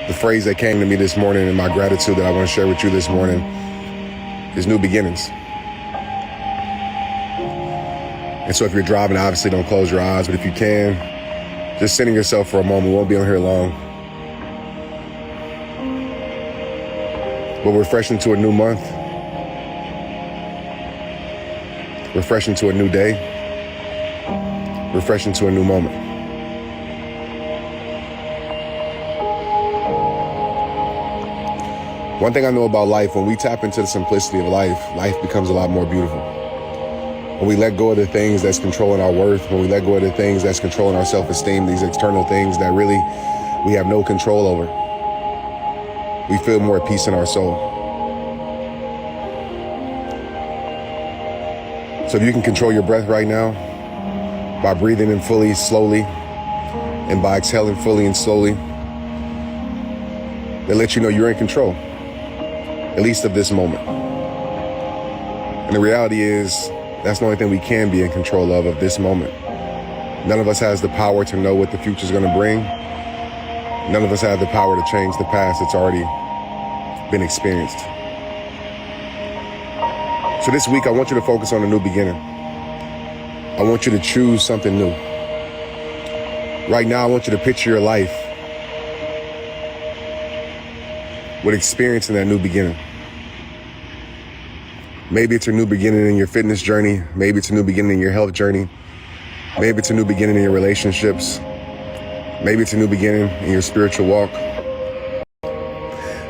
The phrase that came to me this morning and my gratitude that I want to share with you this morning is new beginnings. And so if you're driving, obviously don't close your eyes, but if you can, just center yourself for a moment. We won't be on here long. But we're fresh into a new month. We're fresh into a new day. We're fresh into a new moment. One thing I know about life, when we tap into the simplicity of life, life becomes a lot more beautiful. When we let go of the things that's controlling our worth, when we let go of the things that's controlling our self-esteem, these external things that really we have no control over, we feel more at peace in our soul. So if you can control your breath right now by breathing in fully, slowly, and by exhaling fully and slowly, that lets you know you're in control, at least of this moment. And the reality is, that's the only thing we can be in control of this moment. None of us has the power to know what the future is going to bring. None of us have the power to change the past that's already been experienced. So this week, I want you to focus on a new beginning. I want you to choose something new. Right now, I want you to picture your life with experiencing that new beginning. Maybe it's a new beginning in your fitness journey. Maybe it's a new beginning in your health journey. Maybe it's a new beginning in your relationships. Maybe it's a new beginning in your spiritual walk.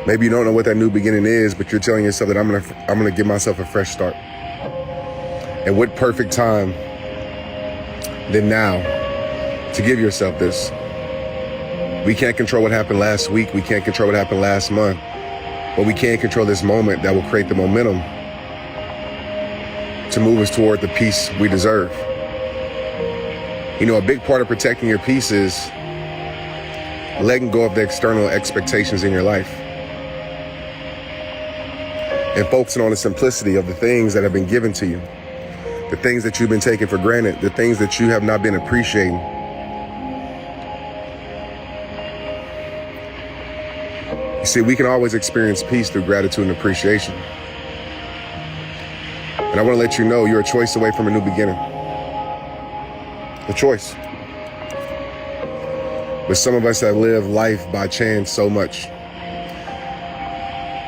Maybe you don't know what that new beginning is, but you're telling yourself that I'm gonna give myself a fresh start. And what perfect time than now to give yourself this. We can't control what happened last week. We can't control what happened last month. But we can control this moment that will create the momentum to move us toward the peace we deserve. You know, a big part of protecting your peace is letting go of the external expectations in your life and focusing on the simplicity of the things that have been given to you, the things that you've been taking for granted, the things that you have not been appreciating. You see, we can always experience peace through gratitude and appreciation. And I want to let you know you're a choice away from a new beginning. A choice. But some of us have lived life by chance so much.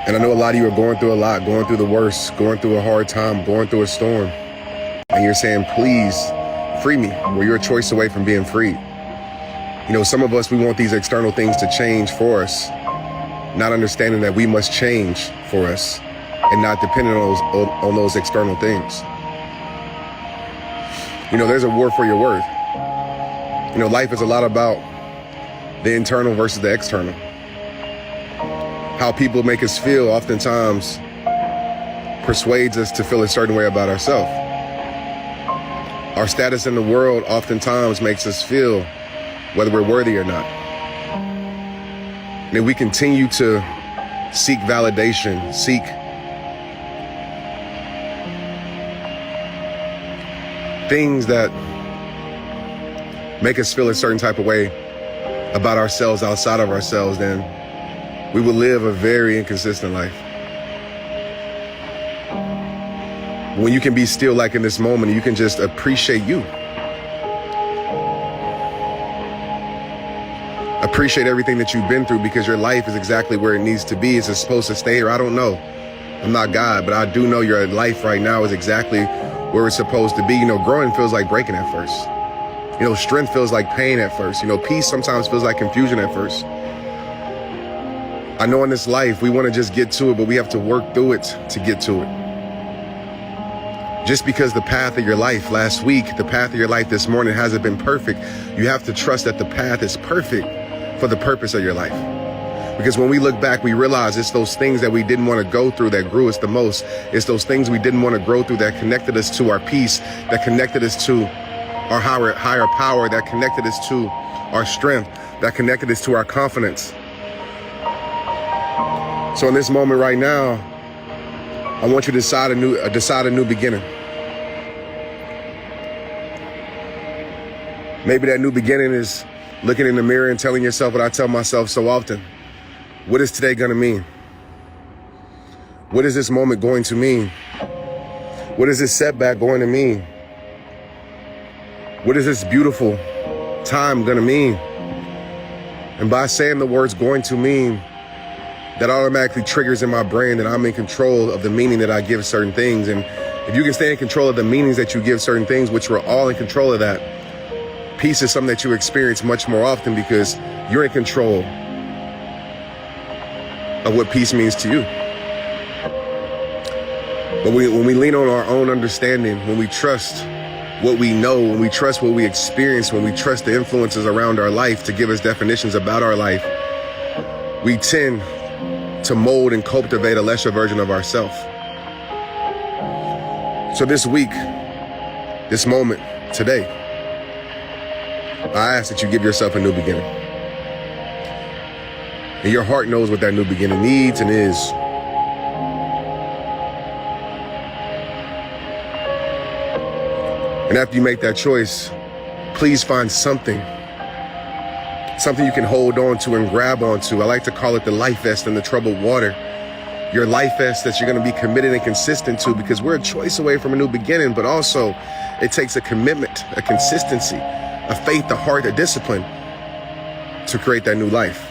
And I know a lot of you are going through a lot, going through the worst, going through a hard time, going through a storm. And you're saying, please free me. Well, you're a choice away from being freed. You know, some of us, we want these external things to change for us, not understanding that we must change for us and not depending on those external things. You know, there's a war for your worth. You know, life is a lot about the internal versus the external. How people make us feel oftentimes persuades us to feel a certain way about ourselves. Our status in the world oftentimes makes us feel whether we're worthy or not. And if we continue to seek validation, seek things that make us feel a certain type of way about ourselves outside of ourselves, then we will live a very inconsistent life. When you can be still, like in this moment, you can just appreciate you. Appreciate everything that you've been through, because your life is exactly where it needs to be. Is it supposed to stay here? I don't know. I'm not God, but I do know your life right now is exactly where it's supposed to be. You know, growing feels like breaking at first. You know, strength feels like pain at first. You know, peace sometimes feels like confusion at first. I know in this life, we want to just get to it, but we have to work through it to get to it. Just because the path of your life last week, the path of your life this morning hasn't been perfect, you have to trust that the path is perfect for the purpose of your life. Because when we look back, we realize it's those things that we didn't want to go through that grew us the most. It's those things we didn't want to grow through that connected us to our peace, that connected us to our higher power, that connected us to our strength, that connected us to our confidence. So in this moment right now, I want you to decide a new beginning. Maybe that new beginning is looking in the mirror and telling yourself what I tell myself so often. What is today going to mean? What is this moment going to mean? What is this setback going to mean? What is this beautiful time going to mean? And by saying the words going to mean, that automatically triggers in my brain that I'm in control of the meaning that I give certain things. And if you can stay in control of the meanings that you give certain things, which we're all in control of that, peace is something that you experience much more often because you're in control of what peace means to you. But when we lean on our own understanding, when we trust what we know, when we trust what we experience, when we trust the influences around our life to give us definitions about our life, we tend to mold and cultivate a lesser version of ourselves. So this week, this moment, today, I ask that you give yourself a new beginning. And your heart knows what that new beginning needs and is. And after you make that choice, please find something you can hold on to and grab onto. I like to call it the life vest in the troubled water. Your life vest that you're going to be committed and consistent to, because we're a choice away from a new beginning, but also it takes a commitment, a consistency, a faith, a heart, a discipline to create that new life.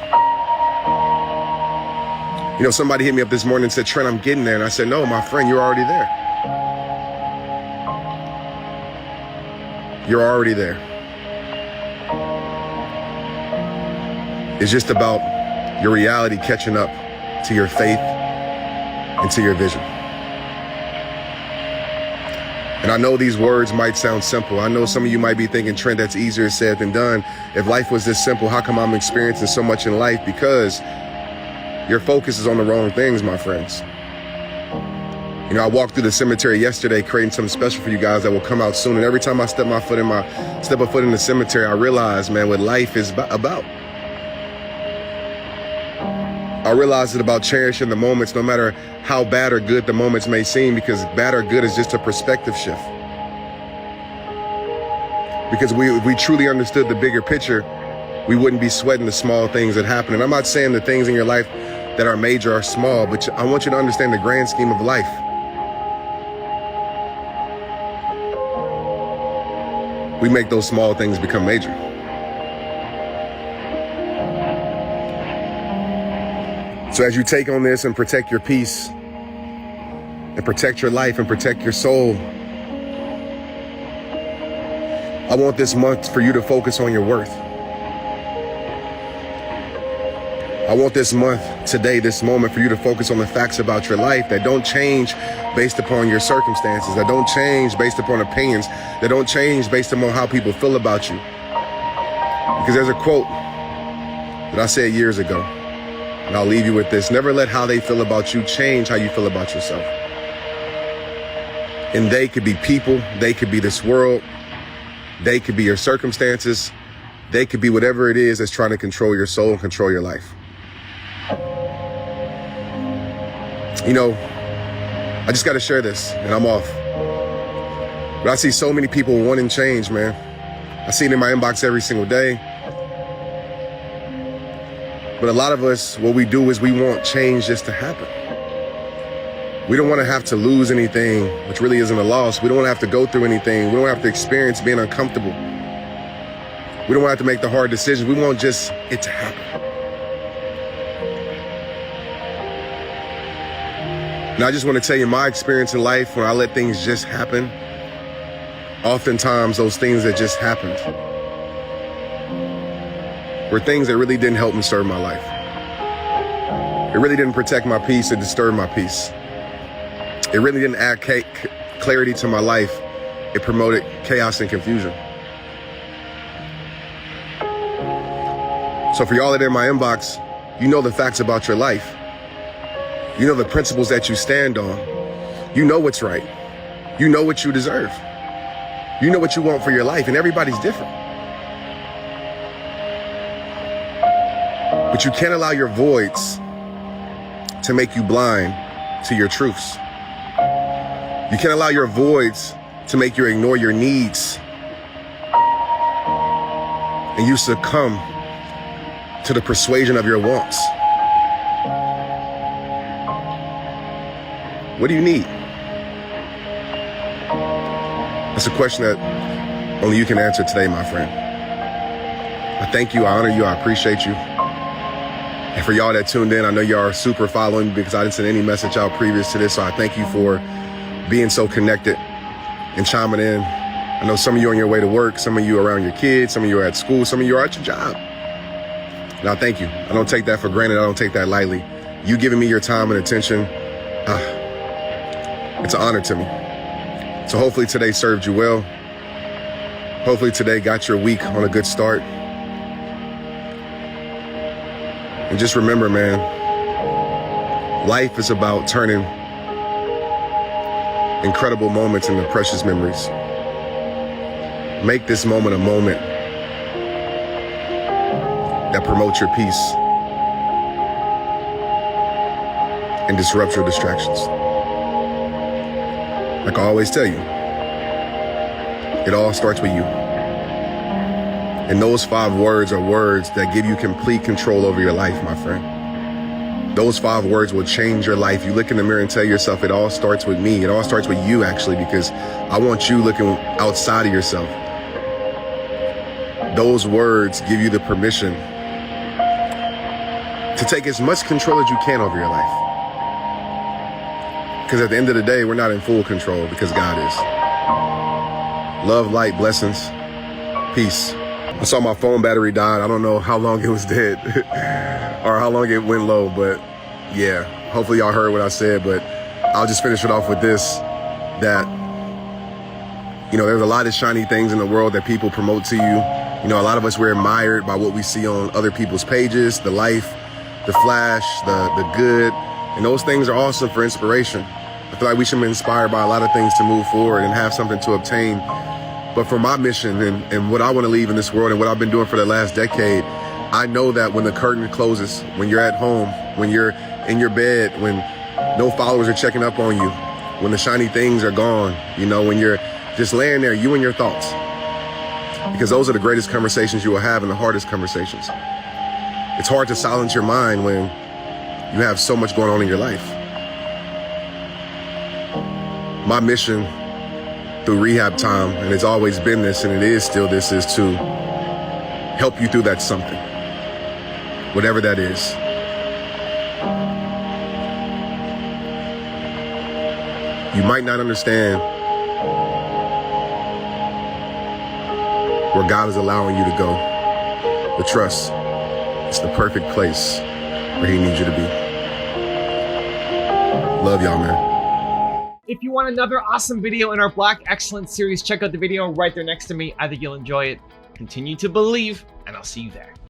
You know, somebody hit me up this morning and said, Trent, I'm getting there. And I said, no, my friend, you're already there. You're already there. It's just about your reality catching up to your faith and to your vision. And I know these words might sound simple. I know some of you might be thinking, Trent, that's easier said than done. If life was this simple, how come I'm experiencing so much in life? Because your focus is on the wrong things, my friends. You know, I walked through the cemetery yesterday creating something special for you guys that will come out soon. And every time I step a foot in the cemetery, I realize, man, what life is about. I realize it's about cherishing the moments, no matter how bad or good the moments may seem, because bad or good is just a perspective shift. Because if we truly understood the bigger picture, we wouldn't be sweating the small things that happen. And I'm not saying the things in your life that are major are small, but I want you to understand the grand scheme of life. We make those small things become major. So as you take on this and protect your peace and protect your life and protect your soul, I want this month for you to focus on your worth. I want this month, today, this moment for you to focus on the facts about your life that don't change based upon your circumstances, that don't change based upon opinions, that don't change based upon how people feel about you. Because there's a quote that I said years ago, and I'll leave you with this: never let how they feel about you change how you feel about yourself. And they could be people, they could be this world, they could be your circumstances, they could be whatever it is that's trying to control your soul and control your life. You know, I just got to share this and I'm off. But I see so many people wanting change, man. I see it in my inbox every single day. But a lot of us, what we do is we want change just to happen. We don't want to have to lose anything, which really isn't a loss. We don't want to have to go through anything. We don't have to experience being uncomfortable. We don't want to have to make the hard decisions. We want just it to happen. And I just want to tell you my experience in life when I let things just happen. Oftentimes those things that just happened were things that really didn't help me serve my life. It really didn't protect my peace. It disturbed my peace. It really didn't add clarity to my life. It promoted chaos and confusion. So for y'all that are in my inbox, you know the facts about your life. You know the principles that you stand on. You know what's right. You know what you deserve. You know what you want for your life, and everybody's different. But you can't allow your voids to make you blind to your truths. You can't allow your voids to make you ignore your needs and you succumb to the persuasion of your wants. What do you need? That's a question that only you can answer today, my friend. I thank you, I honor you, I appreciate you. And for y'all that tuned in, I know y'all are super following because I didn't send any message out previous to this, so I thank you for being so connected and chiming in. I know some of you are on your way to work, some of you are around your kids, some of you are at school, some of you are at your job. And I thank you. I don't take that for granted. I don't take that lightly. You giving me your time and attention, it's an honor to me. So hopefully today served you well. Hopefully today got your week on a good start. And just remember, man, life is about turning incredible moments into precious memories. Make this moment a moment that promotes your peace and disrupts your distractions. Like I always tell you, it all starts with you. And those 5 words are words that give you complete control over your life, my friend. Those 5 words will change your life. You look in the mirror and tell yourself, it all starts with me. It all starts with you, actually, because I want you looking outside of yourself. Those words give you the permission to take as much control as you can over your life. Because at the end of the day, we're not in full control because God is. Love, light, blessings, peace. I saw my phone battery died. I don't know how long it was dead or how long it went low, but yeah, hopefully y'all heard what I said, but I'll just finish it off with this, that, you know, there's a lot of shiny things in the world that people promote to you. You know, a lot of us, we're admired by what we see on other people's pages, the life, the flash, the good, and those things are awesome for inspiration. I feel like we should be inspired by a lot of things to move forward and have something to obtain. But for my mission and what I want to leave in this world and what I've been doing for the last decade, I know that when the curtain closes, when you're at home, when you're in your bed, when no followers are checking up on you, when the shiny things are gone, you know, when you're just laying there, you and your thoughts. Because those are the greatest conversations you will have and the hardest conversations. It's hard to silence your mind when you have so much going on in your life. My mission through rehab time, and it's always been this, and it is still this, is to help you through that something, whatever that is. You might not understand where God is allowing you to go, but trust, it's the perfect place where He needs you to be. Love y'all, man. If you want another awesome video in our Black Excellence series, check out the video right there next to me. I think you'll enjoy it. Continue to believe, and I'll see you there.